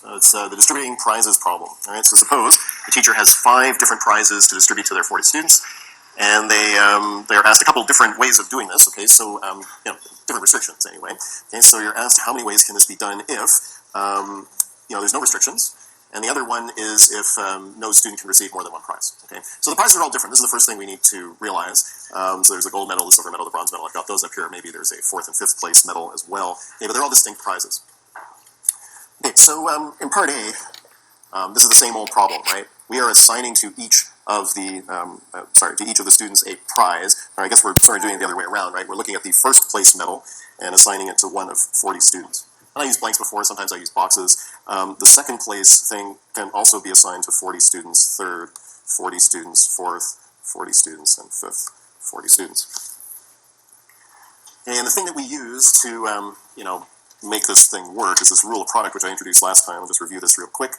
It's the distributing prizes problem. All right, so suppose the teacher has 5 different prizes to distribute to their 40 students, and they're asked a couple different ways of doing this. Okay, so different restrictions anyway. Okay, so you're asked how many ways can this be done if there's no restrictions, and the other one is if no student can receive more than one prize. Okay, so the prizes are all different. This is the first thing we need to realize. So there's the gold medal, the silver medal, the bronze medal. I've got those up here. Maybe there's a 4th and 5th place medal as well. Okay, but they're all distinct prizes. Okay, so in part A, this is the same old problem, right? We are assigning to each of the students a prize. Or I guess we're sort of doing it the other way around, right? We're looking at the first place medal and assigning it to one of 40 students. And I used blanks before, sometimes I use boxes. The second place thing can also be assigned to 40 students, third, 40 students, fourth, 40 students, and fifth, 40 students. And the thing that we use to, make this thing work is this rule of product, which I introduced last time. I'll just review this real quick.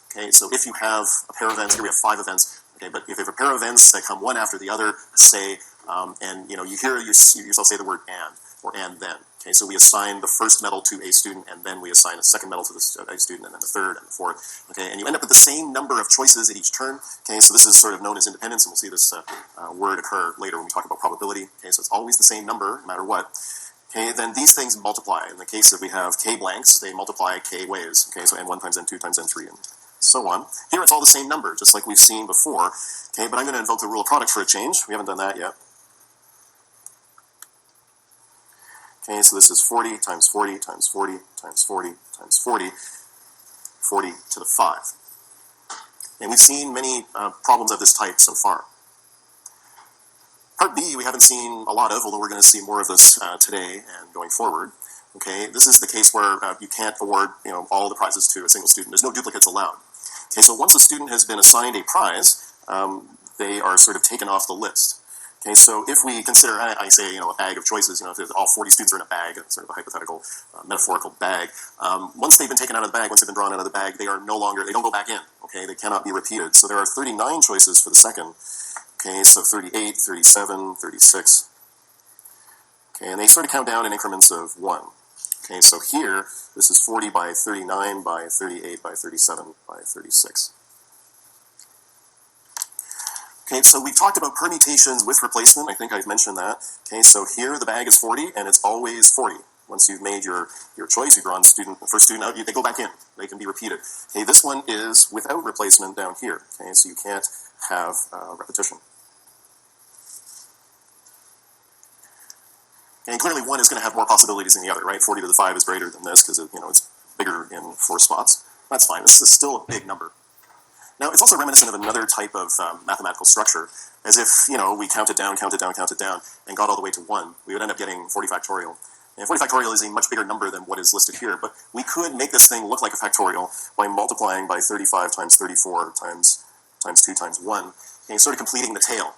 Okay, so if you have a pair of events, here we have 5 events, okay, but if you have a pair of events that come one after the other, say, and you hear yourself say the word and, or and then. Okay, so we assign the first medal to a student, and then we assign a second medal to a student, and then the third and the fourth. Okay, and you end up with the same number of choices at each turn. Okay, so this is sort of known as independence, and we'll see this word occur later when we talk about probability. Okay, so it's always the same number, no matter what. Okay, then these things multiply. In the case that we have k blanks, they multiply k ways. Okay, so n1 times n2 times n3 and so on. Here it's all the same number, just like we've seen before. Okay, but I'm going to invoke the rule of product for a change. We haven't done that yet. Okay, so this is 40 times 40 times 40 times 40 times 40, 40 to the 5. And we've seen many problems of this type so far. Part B we haven't seen a lot of, although we're going to see more of this today and going forward. Okay, this is the case where you can't award all the prizes to a single student. There's no duplicates allowed. Okay, so once a student has been assigned a prize, they are sort of taken off the list. Okay, so if we consider, I say, a bag of choices, if all 40 students are in a bag, sort of a hypothetical, metaphorical bag, once they've been taken out of the bag, once they've been drawn out of the bag, they don't go back in. Okay, they cannot be repeated. So there are 39 choices for the second. Okay, so 38, 37, 36. Okay, and they sort of count down in increments of 1. Okay, so here, this is 40 by 39 by 38 by 37 by 36. Okay, so we talked about permutations with replacement. I think I've mentioned that. Okay, so here the bag is 40, and it's always 40. Once you've made your choice, you've drawn the first student out, they go back in. They can be repeated. Okay, this one is without replacement down here. Okay, so you can't have repetition. And clearly one is going to have more possibilities than the other, right? 40 to the 5 is greater than this because it's bigger in 4 spots. That's fine. This is still a big number. Now, it's also reminiscent of another type of mathematical structure, as if, we counted down, and got all the way to 1. We would end up getting 40 factorial. And 40 factorial is a much bigger number than what is listed here, but we could make this thing look like a factorial by multiplying by 35 times 34 times 2 times 1, and sort of completing the tail.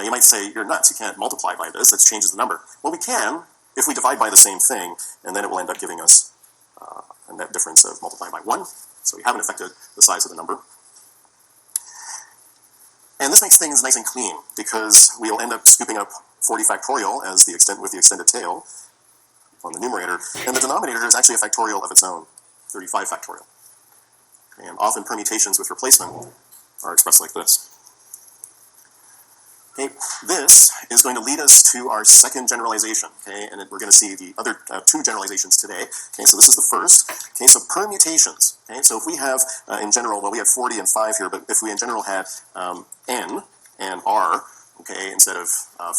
You might say, you're nuts, you can't multiply by this, that changes the number. Well, we can, if we divide by the same thing, and then it will end up giving us a net difference of multiplying by 1. So we haven't affected the size of the number. And this makes things nice and clean, because we'll end up scooping up 40 factorial as with the extended tail on the numerator, and the denominator is actually a factorial of its own, 35 factorial. And often permutations with replacement are expressed like this. Okay, this is going to lead us to our second generalization, okay, and we're going to see the other 2 generalizations today. Okay, so this is the first. Okay, so permutations. Okay, so if we have, in general, well, we have 40 and 5 here, but if we in general had n and r, okay, instead of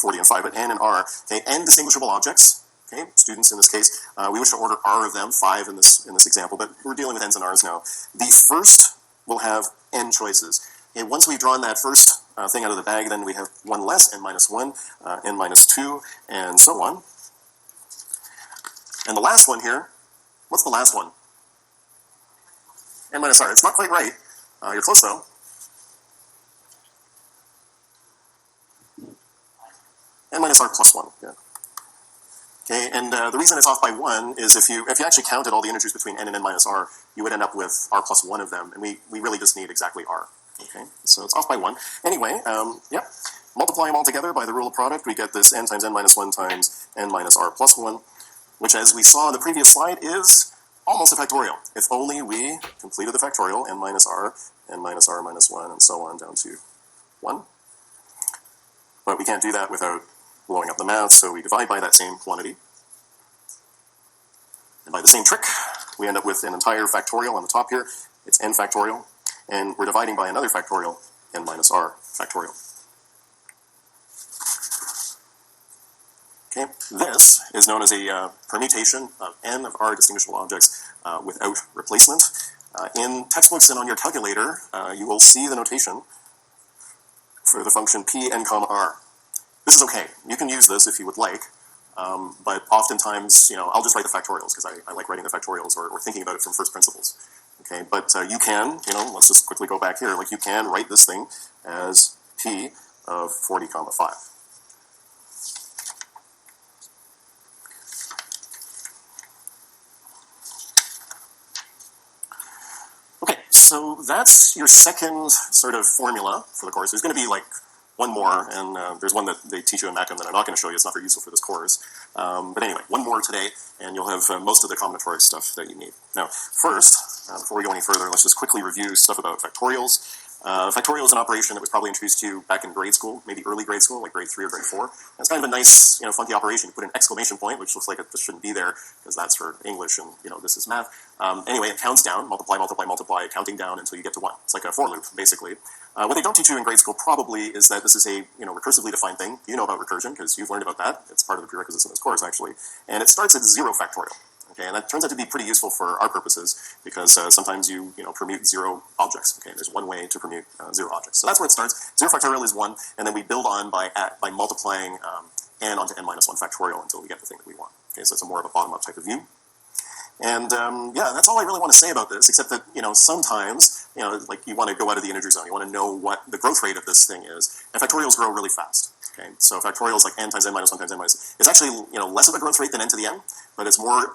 40 and 5, but n and r, okay, n distinguishable objects, okay, students in this case, we wish to order r of them, 5 in this example, but we're dealing with n's and r's now. The first will have n choices. Okay, once we've drawn that first thing out of the bag, then we have 1 less, n minus 1, n minus 2, and so on. And the last one here, what's the last one? N minus r. It's not quite right. You're close though. N minus r plus 1. Yeah. Okay, and the reason it's off by 1 is if you actually counted all the integers between n and n minus r, you would end up with r plus 1 of them, and we really just need exactly r. Okay, so it's off by 1. Anyway, multiply them all together by the rule of product, we get this n times n minus 1 times n minus r plus 1, which, as we saw in the previous slide, is almost a factorial, if only we completed the factorial, n minus r minus 1, and so on down to 1. But we can't do that without blowing up the math, so we divide by that same quantity. And by the same trick, we end up with an entire factorial on the top here. It's n factorial, and we're dividing by another factorial, n minus r factorial. Okay, this is known as a permutation of n of r distinguishable objects without replacement. In textbooks and on your calculator, you will see the notation for the function p n comma r. This is okay. You can use this if you would like, but oftentimes, I'll just write the factorials because I like writing the factorials or thinking about it from first principles. Okay, but you can, let's just quickly go back here. Like you can write this thing as p of 40 comma 5. So that's your second sort of formula for the course. There's going to be like one more, and there's one that they teach you in Macam that I'm not going to show you. It's not very useful for this course. But anyway, one more today, and you'll have most of the combinatoric stuff that you need. Now, first, before we go any further, let's just quickly review stuff about factorials. Factorial is an operation that was probably introduced to you back in grade school, maybe early grade school, like grade 3 or grade 4. And it's kind of a nice, funky operation. You put an exclamation point, which looks like it just shouldn't be there, because that's for English and, this is math. Anyway, it counts down, multiply, multiply, multiply, counting down until you get to 1. It's like a for loop, basically. What they don't teach you in grade school probably is that this is a, recursively defined thing. You know about recursion, because you've learned about that. It's part of the prerequisites in this course, actually. And it starts at 0 factorial. Okay, and that turns out to be pretty useful for our purposes because sometimes you permute 0 objects. Okay, there's one way to permute 0 objects. So that's where it starts. 0 factorial is 1, and then we build on by multiplying n onto n minus 1 factorial until we get the thing that we want. Okay, so it's a more of a bottom-up type of view. And yeah, that's all I really want to say about this, except that sometimes like you want to go out of the integer zone. You want to know what the growth rate of this thing is, and factorials grow really fast. Okay, so factorials like n times n minus 1 times n minus. It's actually less of a growth rate than n to the n, but it's more.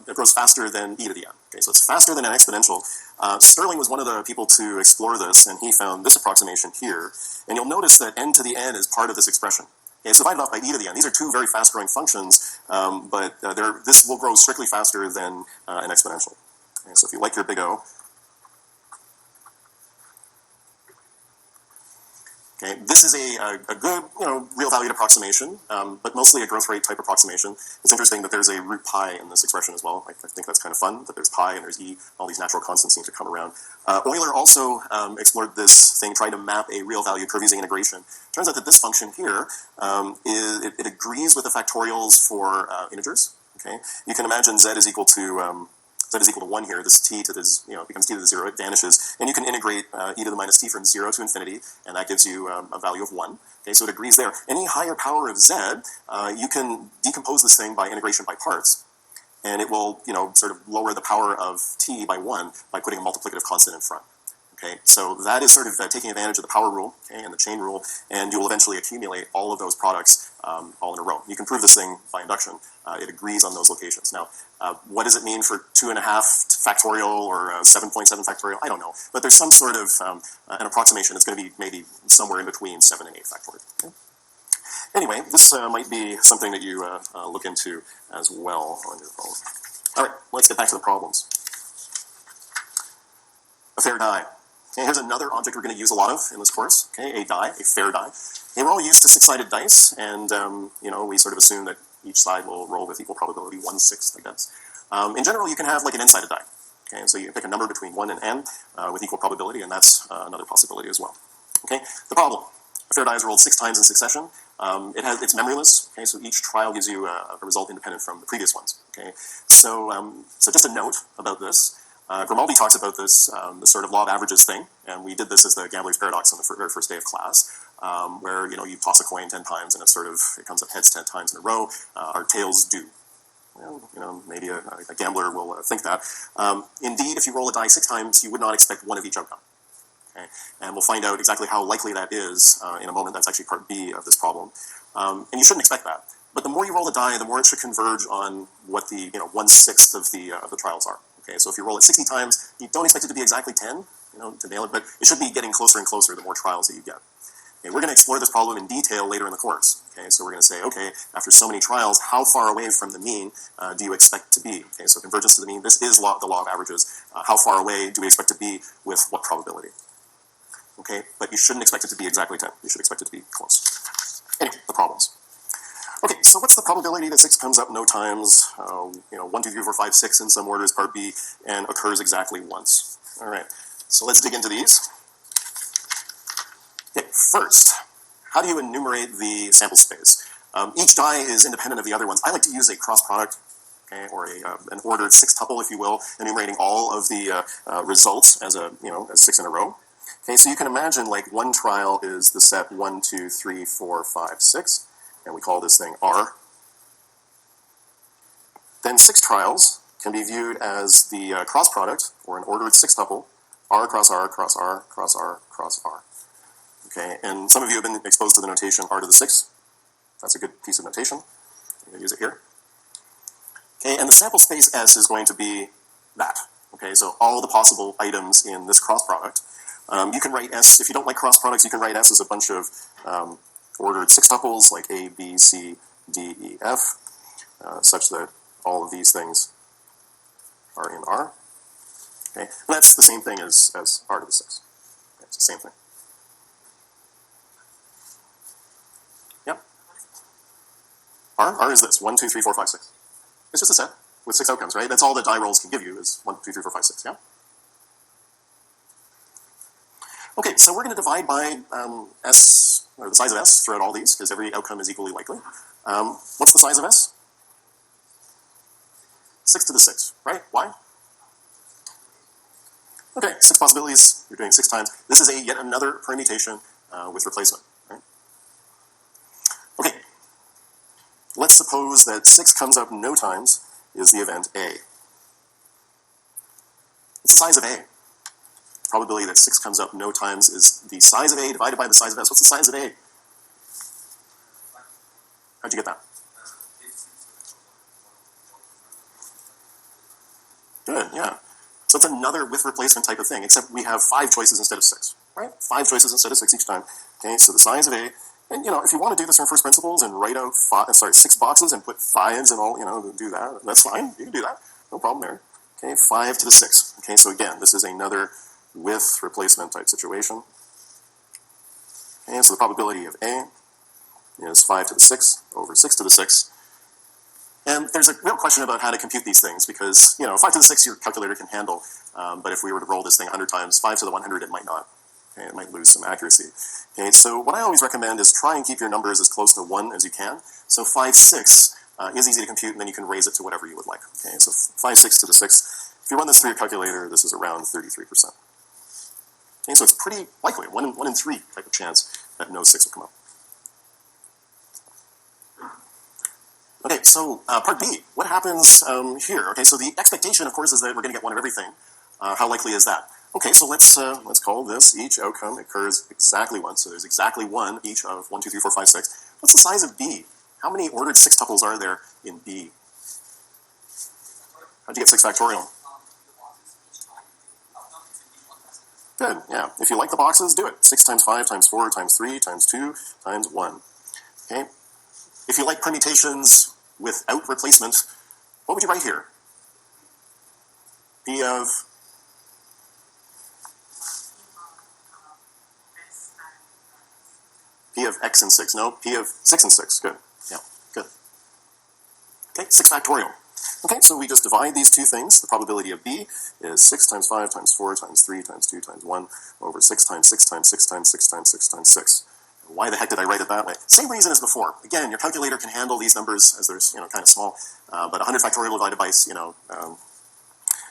It grows faster than e to the n. Okay, so it's faster than an exponential. Stirling was one of the people to explore this, and he found this approximation here. And you'll notice that n to the n is part of this expression. Okay, it's divided off by e to the n. These are two very fast-growing functions, but this will grow strictly faster than an exponential. Okay, so if you like your big O. Okay, this is a good, real valued approximation, but mostly a growth rate type approximation. It's interesting that there's a root pi in this expression as well. I think that's kind of fun, that there's pi and there's e, all these natural constants seem to come around. Euler also explored this thing, trying to map a real value curve using integration. Turns out that this function here, it agrees with the factorials for integers. Okay, you can imagine z is equal to 1 here, this t to this, becomes t to the 0, it vanishes, and you can integrate e to the minus t from 0 to infinity, and that gives you a value of 1. Okay, so it agrees there. Any higher power of z, you can decompose this thing by integration by parts, and it will, sort of lower the power of t by 1 by putting a multiplicative constant in front. Okay, so that is sort of taking advantage of the power rule, okay, and the chain rule, and you will eventually accumulate all of those products all in a row. You can prove this thing by induction. It agrees on those locations. Now, what does it mean for 2.5 factorial or 7.7 factorial? I don't know, but there's some sort of an approximation. It's going to be maybe somewhere in between 7 and 8 factorial. Okay? Anyway, this might be something that you look into as well on your own. All right, let's get back to the problems. A fair die. Okay, here's another object we're going to use a lot of in this course. Okay, a die, a fair die. Okay, we're all used to 6-sided dice, and we sort of assume that each side will roll with equal probability, 1/6, I guess. In general, you can have like an n-sided die. Okay, so you pick a number between 1 and n with equal probability, and that's another possibility as well. Okay, the problem: a fair die is rolled 6 times in succession. It's memoryless. Okay, so each trial gives you a result independent from the previous ones. Okay, so just a note about this. Grimaldi talks about this sort of law of averages thing, and we did this as the gambler's paradox on the very first day of class, where you toss a coin 10 times and it comes up heads 10 times in a row. Our tails do. Well, maybe a gambler will think that. Indeed, if you roll a die 6 times, you would not expect one of each outcome. Okay, and we'll find out exactly how likely that is in a moment. That's actually part B of this problem, and you shouldn't expect that. But the more you roll the die, the more it should converge on what the 1/6 of the trials are. Okay, so if you roll it 60 times, you don't expect it to be exactly 10, to nail it, but it should be getting closer and closer the more trials that you get. Okay, we're going to explore this problem in detail later in the course. Okay, so we're going to say, okay, after so many trials, how far away from the mean do you expect to be? Okay, so convergence to the mean, this is the law of averages. How far away do we expect to be with what probability? Okay, but you shouldn't expect it to be exactly 10. You should expect it to be close. Anyway, the problems. Okay, so what's the probability that 6 comes up no times, 1, 2, 3, 4, 5, 6 in some order is part B, and occurs exactly once? All right, so let's dig into these. Okay, first, how do you enumerate the sample space? Each die is independent of the other ones. I like to use a cross product, okay, or an ordered 6 tuple, if you will, enumerating all of the results as as 6 in a row. Okay, so you can imagine like one trial is the set 1, 2, 3, 4, 5, 6, and we call this thing R. Then 6 trials can be viewed as the cross product, or an ordered 6 tuple, R cross R cross R cross R cross R. Okay, and some of you have been exposed to the notation R to the 6. That's a good piece of notation. I'm going to use it here. Okay, and the sample space S is going to be that. Okay, so all the possible items in this cross product. You can write S, if you don't like cross products, you can write S as a bunch of ordered 6 tuples like A, B, C, D, E, F, such that all of these things are in R. Okay, and that's the same thing as R to the 6. Okay, it's the same thing. R is this, 1, 2, 3, 4, 5, 6. It's just a set with 6 outcomes, right? That's all that die rolls can give you is 1, 2, 3, 4, 5, 6, yeah? Okay, so we're going to divide by S, or the size of S throughout all these, because every outcome is equally likely. What's the size of S? 6 to the 6, right? Why? Okay, 6 possibilities, you're doing 6 times. This is yet another permutation with replacement, right? Okay. Let's suppose that 6 comes up no times is the event A. What's the size of A? Probability that 6 comes up no times is the size of A divided by the size of S. What's the size of A? How'd you get that? Good, yeah. So it's another with replacement type of thing, except we have 5 choices instead of 6, right? 5 choices instead of 6 each time. Okay, so the size of A, and if you want to do this from first principles and write out 6 boxes and put 5s and all, do that, that's fine. You can do that. No problem there. Okay, 5 to the 6. Okay, so again, this is another with replacement type situation. Okay, so the probability of A is 5 to the 6 over 6 to the 6. And there's a real question about how to compute these things because, 5 to the 6 your calculator can handle, but if we were to roll this thing 100 times, 5 to the 100 it might not. Okay, it might lose some accuracy. Okay, so what I always recommend is try and keep your numbers as close to 1 as you can. So 5, 6 is easy to compute, and then you can raise it to whatever you would like. Okay, so 5, 6 to the 6. If you run this through your calculator, this is around 33%. Okay, so it's pretty likely, 1 in 3 type of chance that no 6 will come up. Okay, so part B, what happens here? Okay, so the expectation, of course, is that we're going to get 1 of everything. How likely is that? Okay, so let's call this each outcome occurs exactly once. So there's exactly 1 each of 1, 2, 3, 4, 5, 6. What's the size of B? How many ordered 6 tuples are there in B? How'd you get 6 factorial? Good, yeah. If you like the boxes, do it. 6 times 5 times 4 times 3 times 2 times 1. Okay. If you like permutations without replacement, what would you write here? P of x and 6. No, P of 6 and 6. Good. Yeah, good. Okay, 6 factorial. Okay, so we just divide these two things. The probability of B is 6 times 5 times 4 times 3 times 2 times 1 over 6 times 6 times 6 times 6 times 6 times 6. Why the heck did I write it that way? Same reason as before. Again, your calculator can handle these numbers as they're kind of small, but 100 factorial divided by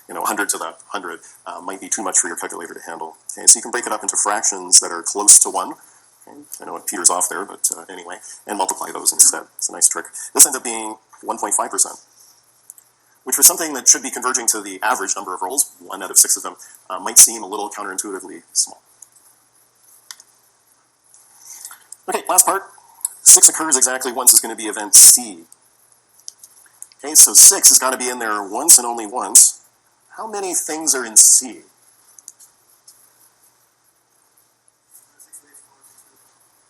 100 to the 100 might be too much for your calculator to handle. Okay, so you can break it up into fractions that are close to 1. Okay, I know it peters off there, but anyway, and multiply those instead. It's a nice trick. This ends up being 1.5%, which for something that should be converging to the average number of rolls, 1 out of 6 of them, might seem a little counterintuitively small. Okay, last part. 6 occurs exactly once is going to be event C. Okay, so 6 has got to be in there once and only once. How many things are in C?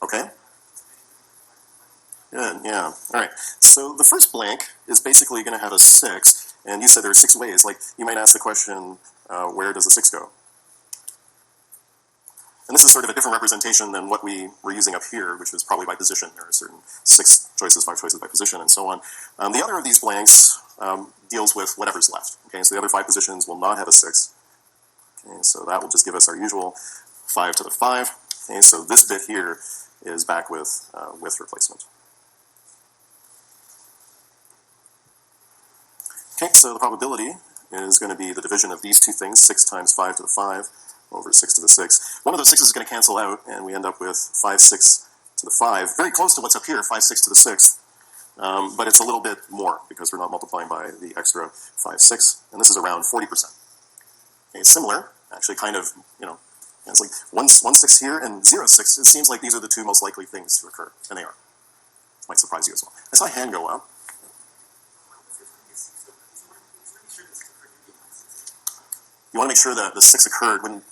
Okay? Good, yeah. All right. So the first blank is basically going to have a 6, and you said there are 6 ways. Like, you might ask the question, where does the 6 go? And this is sort of a different representation than what we were using up here, which was probably by position. There are certain 6 choices, 5 choices by position, and so on. The other of these blanks deals with whatever's left. Okay, so the other 5 positions will not have a 6. Okay, so that will just give us our usual 5 to the 5. Okay, so this bit here is back with replacement. Okay, so the probability is going to be the division of these two things, 6 times 5 to the 5 over 6 to the 6. One of those 6's is going to cancel out, and we end up with 5, 6 to the 5. Very close to what's up here, 5, 6 to the 6th. But it's a little bit more because we're not multiplying by the extra 5, 6, and this is around 40%. Okay, similar, actually kind of, it's like 1, 6 here and 0, 6. It seems like these are the 2 most likely things to occur, and they are. Might surprise you as well. I saw a hand go up. You want to make sure that the 6 occurred when...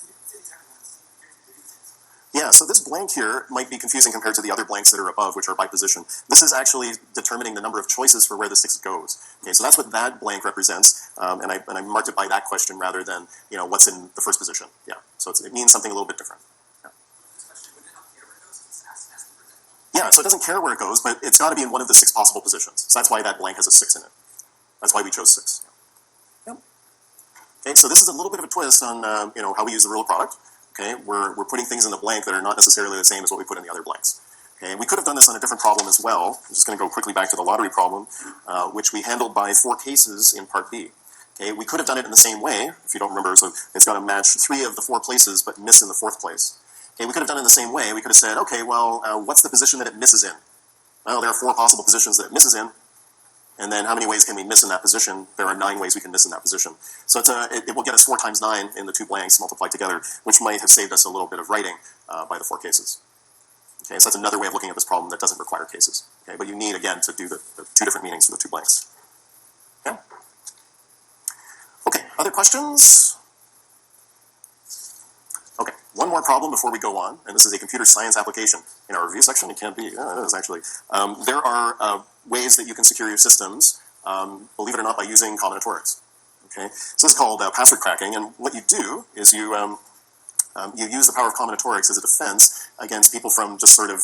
Yeah, so this blank here might be confusing compared to the other blanks that are above, which are by position. This is actually determining the number of choices for where the 6 goes. Okay, so that's what that blank represents, and I marked it by that question rather than what's in the first position. Yeah, so it means something a little bit different. Yeah, so it doesn't care where it goes, but it's got to be in one of the 6 possible positions. So that's why that blank has a 6 in it. That's why we chose 6. Yeah. Okay, so this is a little bit of a twist on how we use the rule of product. Okay, we're putting things in the blank that are not necessarily the same as what we put in the other blanks. Okay, we could have done this on a different problem as well. I'm just going to go quickly back to the lottery problem, which we handled by 4 cases in part B. Okay, we could have done it in the same way, if you don't remember. So it's got to match 3 of the 4 places, but miss in the 4th place. Okay, we could have done it in the same way. We could have said, okay, well, what's the position that it misses in? Well, there are 4 possible positions that it misses in. And then how many ways can we miss in that position? There are 9 ways we can miss in that position. So it will get us 4 times 9 in the 2 blanks multiplied together, which might have saved us a little bit of writing by the 4 cases. Okay, so that's another way of looking at this problem that doesn't require cases. Okay, but you need, again, to do the 2 different meanings for the 2 blanks. Okay? Okay, other questions? Okay, one more problem before we go on, and this is a computer science application. In our review section, it can't be. Yeah, it is actually. There are ways that you can secure your systems, believe it or not, by using combinatorics. Okay, so this is called password cracking, and what you do is you use the power of combinatorics as a defense against people from just sort of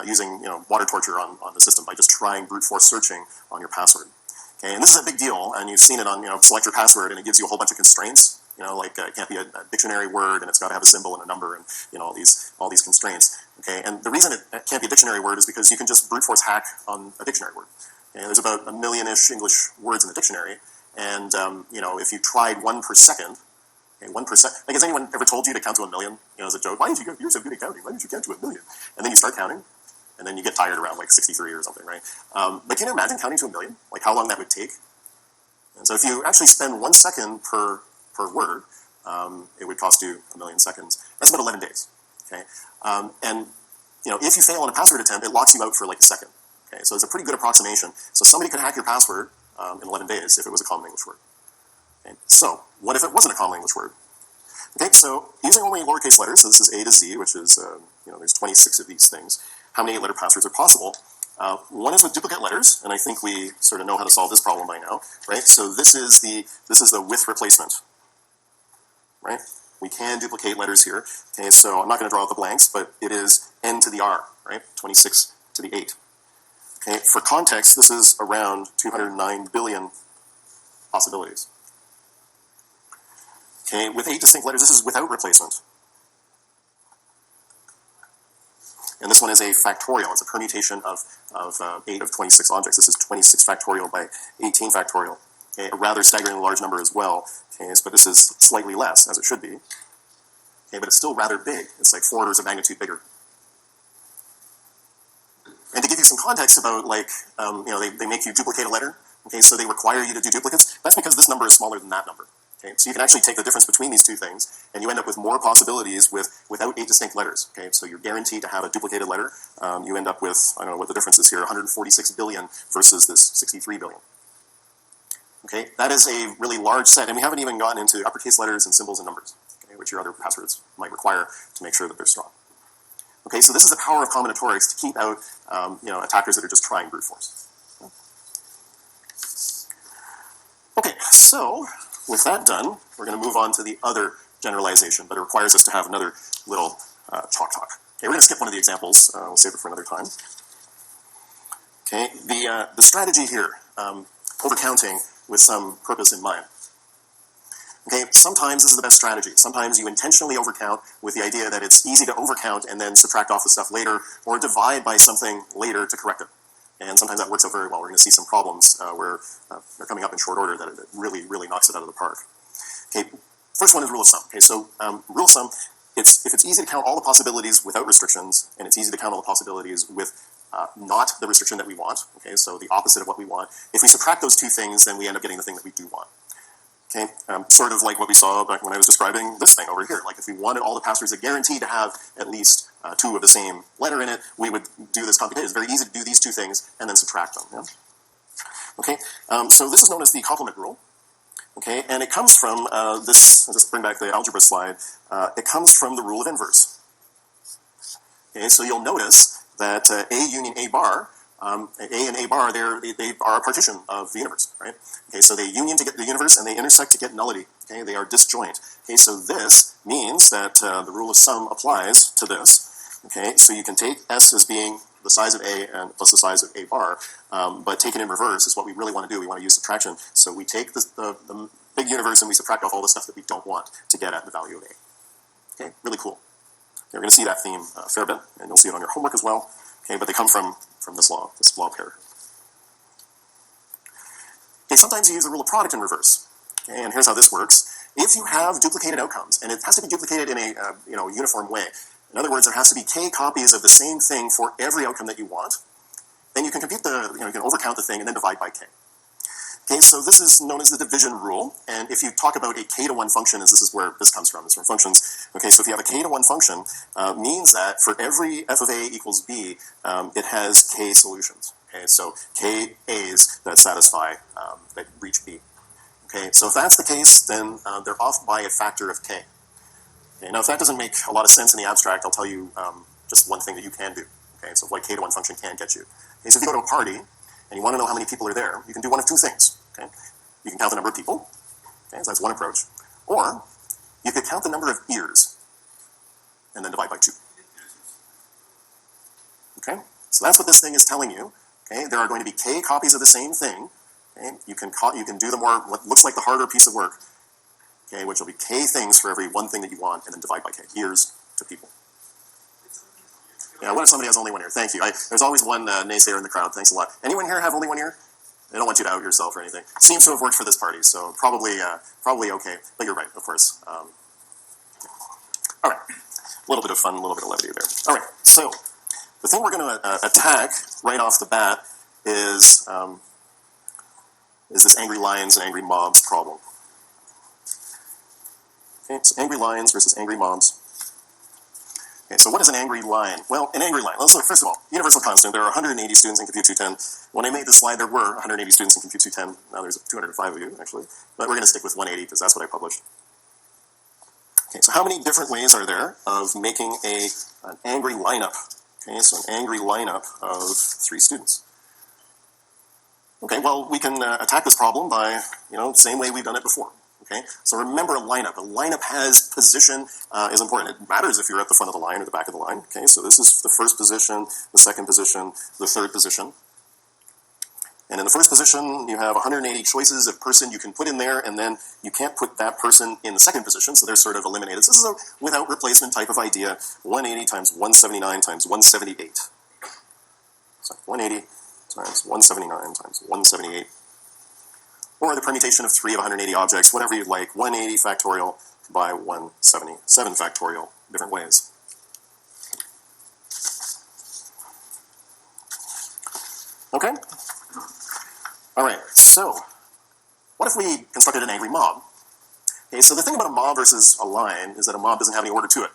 using water torture on the system by just trying brute force searching on your password. Okay, and this is a big deal, and you've seen it on select your password, and it gives you a whole bunch of constraints. Like it can't be a dictionary word, and it's got to have a symbol and a number, and all these constraints. Okay, and the reason it can't be a dictionary word is because you can just brute force hack on a dictionary word. Okay, there's about 1 million-ish English words in the dictionary, and if you tried 1 per second, okay, 1 per second. Like, has anyone ever told you to count to 1 million? As a joke, why did you go? You're so good at counting. Why didn't you count to 1 million? And then you start counting, and then you get tired around like 63 or something, right? But can you imagine counting to 1 million? Like how long that would take? And so if you actually spend 1 second per word, it would cost you 1 million seconds. That's about 11 days. Okay, and if you fail on a password attempt, it locks you out for like a second. Okay, so it's a pretty good approximation. So somebody could hack your password in 11 days if it was a common English word. Okay, so what if it wasn't a common English word? Okay, so using only lowercase letters, so this is A to Z, which is there's 26 of these things. How many 8-letter passwords are possible? One is with duplicate letters, and I think we sort of know how to solve this problem by now, right? So this is the with replacement, right? We can duplicate letters here. Okay, so I'm not going to draw out the blanks, but it is n to the r, right? 26 to the 8. Okay, for context, this is around 209 billion possibilities. Okay, with 8 distinct letters, this is without replacement. And this one is a factorial. It's a permutation of 8 of 26 objects. This is 26 factorial by 18 factorial. Okay, a rather staggeringly large number as well. Okay, but this is slightly less, as it should be. Okay, but it's still rather big. It's like 4 orders of magnitude bigger. And to give you some context about, like, they make you duplicate a letter. Okay, so they require you to do duplicates. That's because this number is smaller than that number. Okay, so you can actually take the difference between these 2 things, and you end up with more possibilities without 8 distinct letters. Okay, so you're guaranteed to have a duplicated letter. You end up with, I don't know what the difference is here, 146 billion versus this 63 billion. Okay, that is a really large set, and we haven't even gotten into uppercase letters and symbols and numbers, okay, which your other passwords might require to make sure that they're strong. Okay, so this is the power of combinatorics to keep out attackers that are just trying brute force. Okay, so with that done, we're going to move on to the other generalization, but it requires us to have another little talk. Okay, we're going to skip one of the examples. We'll save it for another time. Okay, the strategy here, overcounting with some purpose in mind. Okay, sometimes this is the best strategy. Sometimes you intentionally overcount with the idea that it's easy to overcount and then subtract off the stuff later, or divide by something later to correct it. And sometimes that works out very well. We're going to see some problems where they're coming up in short order that it really, really knocks it out of the park. Okay, first one is rule of sum. Okay, so rule of sum, if it's easy to count all the possibilities without restrictions, and it's easy to count all the possibilities with not the restriction that we want, okay, so the opposite of what we want, if we subtract those two things, then we end up getting the thing that we do want. Okay, sort of like what we saw back when I was describing this thing over here. Like if we wanted all the passwords that guarantee to have at least two of the same letter in it, we would do this computation. It's very easy to do these two things and then subtract them. Yeah? Okay, so this is known as the complement rule. Okay, and it comes from this. I'll just bring back the algebra slide. It comes from the rule of inverse. Okay, so you'll notice that A union A bar. A and A bar, they are a partition of the universe, right? Okay, so they union to get the universe and they intersect to get nullity. Okay, they are disjoint. Okay, so this means that the rule of sum applies to this. Okay, so you can take S as being the size of A and plus the size of A bar, but taken in reverse is what we really want to do. We want to use subtraction. So we take the big universe and we subtract off all the stuff that we don't want to get at the value of A. Okay, really cool. Okay, we're going to see that theme a fair bit, and you'll see it on your homework as well. Okay, but they come from this law pair. Okay, sometimes you use the rule of product in reverse. Okay, and here's how this works. If you have duplicated outcomes, and it has to be duplicated in a uniform way. In other words, there has to be k copies of the same thing for every outcome that you want. Then you can compute you can overcount the thing and then divide by k. Okay, so this is known as the division rule, and if you talk about a k-to-1 function, this is where this comes from, it's from functions. Okay, so if you have a k-to-1 function, means that for every f of a equals b, it has k solutions. Okay, so k a's that satisfy, that reach b. Okay, so if that's the case, then they're off by a factor of k. Okay, now if that doesn't make a lot of sense in the abstract, I'll tell you just one thing that you can do. Okay, so what k-to-1 function can get you. Okay, so if you go to a party, and you want to know how many people are there, you can do one of two things. Okay? You can count the number of people, okay, so that's one approach. Or you could count the number of ears and then divide by 2. Okay? So that's what this thing is telling you. Okay? There are going to be k copies of the same thing. Okay? You can do the more, what looks like the harder piece of work, okay, which will be k things for every one thing that you want, and then divide by k, ears to people. Yeah, what if somebody has only one ear? Thank you. There's always one naysayer in the crowd. Thanks a lot. Anyone here have only one ear? They don't want you to out yourself or anything. Seems to have worked for this party, so probably okay. But you're right, of course. All right, a little bit of fun, a little bit of levity there. All right, so the thing we're going to attack right off the bat is this angry lions and angry mobs problem. Okay, so angry lions versus angry mobs. Okay, so what is an angry lion? Well, an angry lion. Let's look, first of all, universal constant. There are 180 students in Compute 210. When I made this slide, there were 180 students in Compute 210. Now there's 205 of you, actually. But we're going to stick with 180 because that's what I published. Okay, so how many different ways are there of making an angry lineup? Okay, so an angry lineup of 3 students. Okay, well, we can attack this problem by, same way we've done it before. Okay, so remember a lineup. A lineup has position, is important. It matters if you're at the front of the line or the back of the line. Okay, so this is the first position, the second position, the third position. And in the first position, you have 180 choices of person you can put in there, and then you can't put that person in the second position, so they're sort of eliminated. So this is a without replacement type of idea. 180 times 179 times 178. So 180 times 179 times 178. Or the permutation of 3 of 180 objects, whatever you'd like, 180 factorial by 177 factorial, different ways. Okay? All right, so what if we constructed an angry mob? Okay, so the thing about a mob versus a line is that a mob doesn't have any order to it.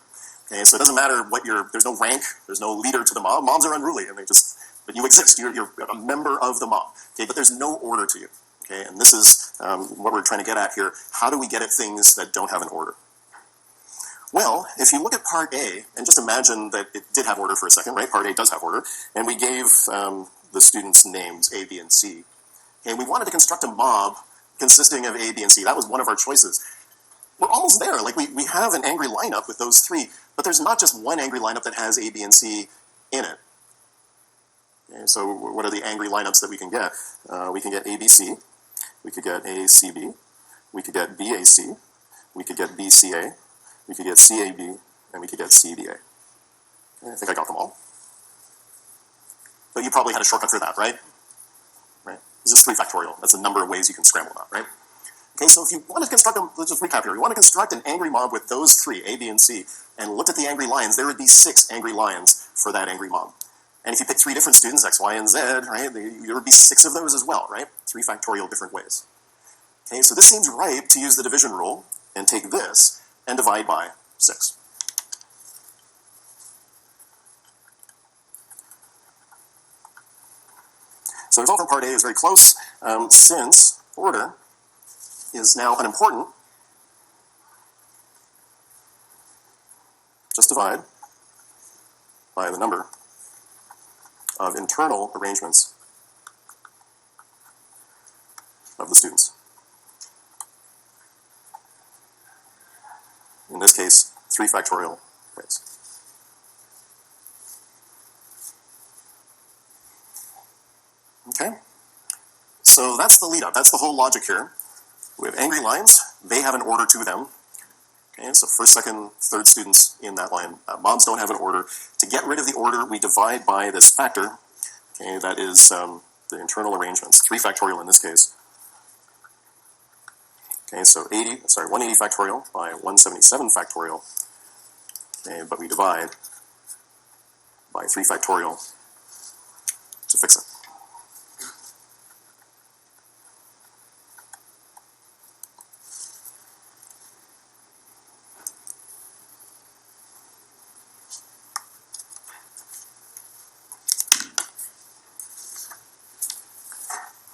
Okay, so it doesn't matter what there's no rank, there's no leader to the mob. Mobs are unruly, and but you exist, you're a member of the mob. Okay, but there's no order to you. Okay, and this is what we're trying to get at here. How do we get at things that don't have an order? Well, if you look at part A, and just imagine that it did have order for a second, right? Part A does have order, and we gave the students names A, B, and C. And we wanted to construct a mob consisting of A, B, and C. That was one of our choices. We're almost there. Like, we have an angry lineup with those three, but there's not just one angry lineup that has A, B, and C in it. Okay, so what are the angry lineups that we can get? We can get ABC, we could get ACB, we could get BAC, we could get BCA, we could get CAB, and we could get CBA. I think I got them all. But you probably had a shortcut for that, right? Right? It's just 3 factorial. That's the number of ways you can scramble that, right? Okay, so if you want to construct let's just recap here. You want to construct an angry mob with those 3, A, B, and C, and looked at the angry lions, there would be 6 angry lions for that angry mob. And if you pick 3 different students, X, Y, and Z, right, there would be 6 of those as well, right? 3 factorial different ways. Okay, so this seems ripe to use the division rule and take this and divide by 6. So the result from part A is very close, since order is now unimportant. Just divide by the number of internal arrangements of the students. In this case, 3 factorial ways. Okay? So that's the lead up. That's the whole logic here. We have angry lines. They have an order to them. Okay, so first, second, third students in that line. Mobs don't have an order. To get rid of the order, we divide by this factor. Okay, that is the internal arrangements. 3 factorial in this case. Okay, so 180 factorial by 177 factorial. Okay, but we divide by 3 factorial to fix it.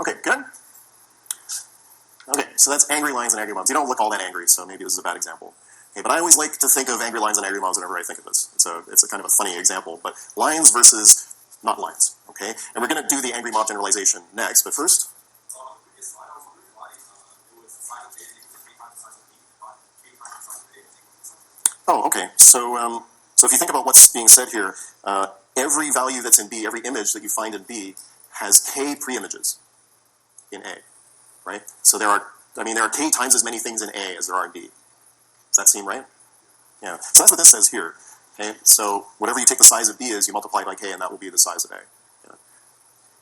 Okay, good? Okay, so that's angry lines and angry mobs. You don't look all that angry, so maybe this is a bad example. Okay, but I always like to think of angry lines and angry mobs whenever I think of this. It's a kind of a funny example, but lines versus not lines, okay? And we're going to do the angry mob generalization next, but first... Oh, okay, so if you think about what's being said here, every value that's in B, every image that you find in B, has k pre-images in A, right? So there are k times as many things in A as there are in B. Does that seem right? Yeah. So that's what this says here. Okay. So whatever you take the size of B is, you multiply by k, and that will be the size of A. Yeah.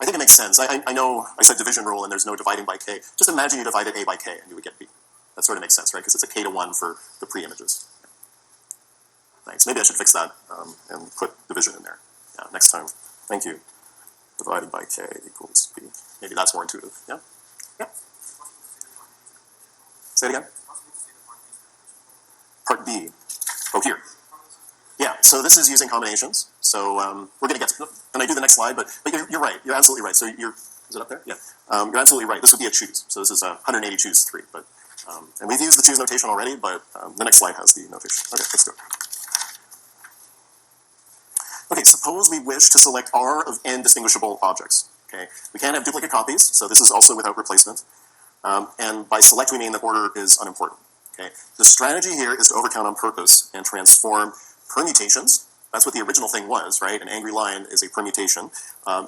I think it makes sense. I know I said division rule, and there's no dividing by k. Just imagine you divided A by k, and you would get B. That sort of makes sense, right? Because it's a k to 1 for the pre-images. Thanks. Maybe I should fix that and put division in there. Yeah. Next time. Thank you. Divided by k equals B. Maybe that's more intuitive. Yeah? Yeah. Say it again. Part B. Oh, here. Yeah, so this is using combinations. So we're going to get to, and I do the next slide, but you're right. You're absolutely right. So is it up there? Yeah. You're absolutely right. This would be a choose. So this is 180 choose 3. But and we've used the choose notation already, but the next slide has the notation. Okay, let's go. Okay, suppose we wish to select R of n distinguishable objects. Okay, we can't have duplicate copies, so this is also without replacement. And by select, we mean that order is unimportant. Okay, the strategy here is to overcount on purpose and transform permutations. That's what the original thing was, right? An angry line is a permutation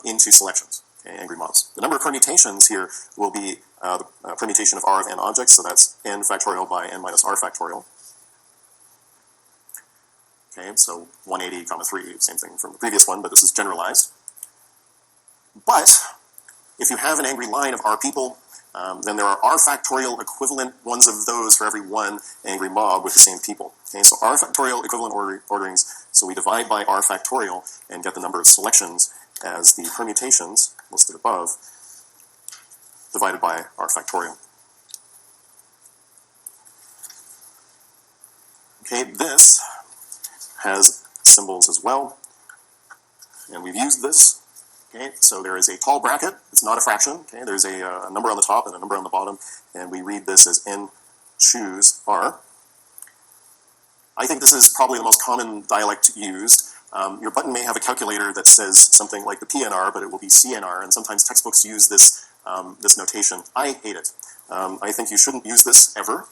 into selections. Okay, angry mobs. The number of permutations here will be the permutation of R of n objects, so that's n factorial by n minus R factorial. Okay, so 180, 3, same thing from the previous one, but this is generalized. But if you have an angry line of R people, then there are R factorial equivalent ones of those for every one angry mob with the same people. Okay, so R factorial equivalent orderings, so we divide by R factorial and get the number of selections as the permutations listed above divided by R factorial. Okay, this has symbols as well, and we've used this. Okay, so there is a tall bracket. It's not a fraction. Okay, there's a number on the top and a number on the bottom, and we read this as n choose R. I think this is probably the most common dialect used. Your button may have a calculator that says something like the PNR, but it will be CNR, and sometimes textbooks use this, this notation. I hate it. I think you shouldn't use this ever.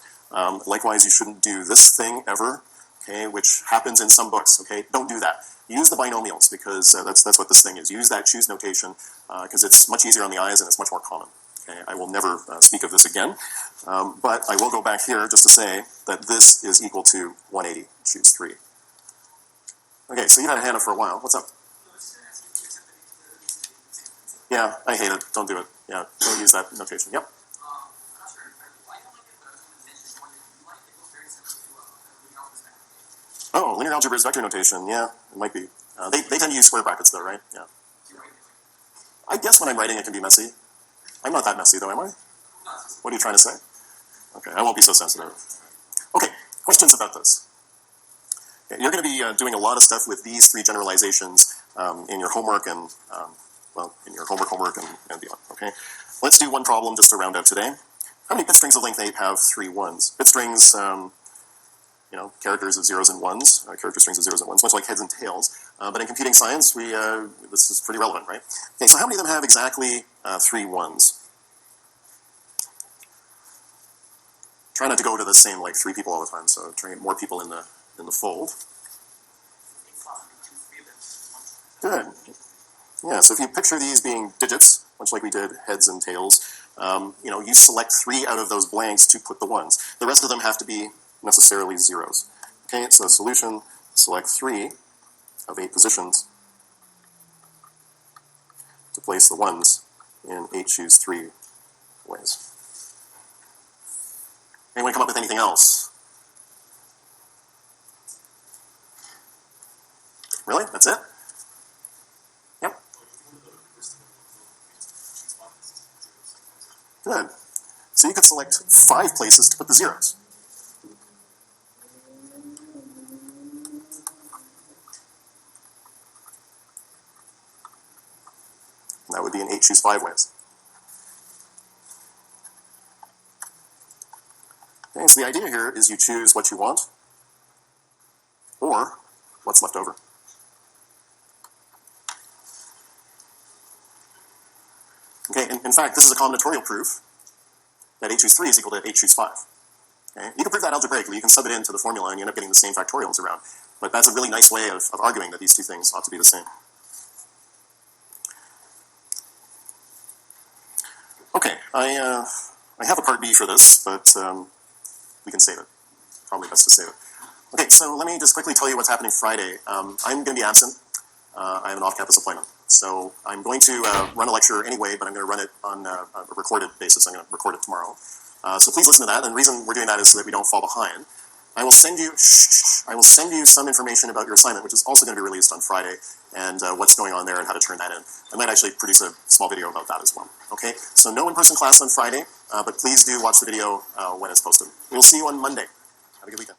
Likewise, you shouldn't do this thing ever, okay, which happens in some books, okay? Don't do that. Use the binomials, because that's what this thing is. Use that choose notation, because it's much easier on the eyes and it's much more common. Okay? I will never speak of this again, but I will go back here just to say that this is equal to 180, choose 3. Okay, so you had a hand up for a while. What's up? Yeah, I hate it. Don't do it. Yeah, don't use that notation. Yep. Oh, linear algebra is vector notation. Yeah, it might be. They tend to use square brackets, though, right? Yeah. I guess when I'm writing, it can be messy. I'm not that messy, though, am I? What are you trying to say? Okay, I won't be so sensitive. Okay, questions about this? Okay, you're going to be doing a lot of stuff with these 3 generalizations in your homework and, well, in your homework and beyond, okay? Let's do one problem just to round out today. How many bit strings of length 8 have 3 ones? Bit strings, you know, characters of 0s and 1s, character strings of 0s and 1s, much like heads and tails. But in computing science, this is pretty relevant, right? Okay, so how many of them have exactly 3 1s? Try not to go to the same, like, 3 people all the time, so try to get more people in the fold. Good. Yeah, so if you picture these being digits, much like we did heads and tails, you know, you select 3 out of those blanks to put the 1s. The rest of them have to be necessarily 0s. Okay, so solution, select 3 of 8 positions to place the 1s in 8 choose 3 ways. Anyone come up with anything else? Really? That's it? Yep. Good. So you could select 5 places to put the 0s. And that would be in 8 choose 5 ways. Okay, so the idea here is you choose what you want or what's left over. Okay, in fact, this is a combinatorial proof that 8 choose 3 is equal to 8 choose 5. Okay? You can prove that algebraically. You can sub it into the formula and you end up getting the same factorials around. But that's a really nice way of arguing that these 2 things ought to be the same. Okay, I have a part B for this, but we can save it. Probably best to save it. Okay, so let me just quickly tell you what's happening Friday. I'm going to be absent. I have an off-campus appointment. So I'm going to run a lecture anyway, but I'm going to run it on a recorded basis. I'm going to record it tomorrow. So please listen to that. And the reason we're doing that is so that we don't fall behind. I will send you some information about your assignment, which is also going to be released on Friday, and what's going on there and how to turn that in. I might actually produce a small video about that as well. Okay, so no in-person class on Friday, but please do watch the video when it's posted. We'll see you on Monday. Have a good weekend.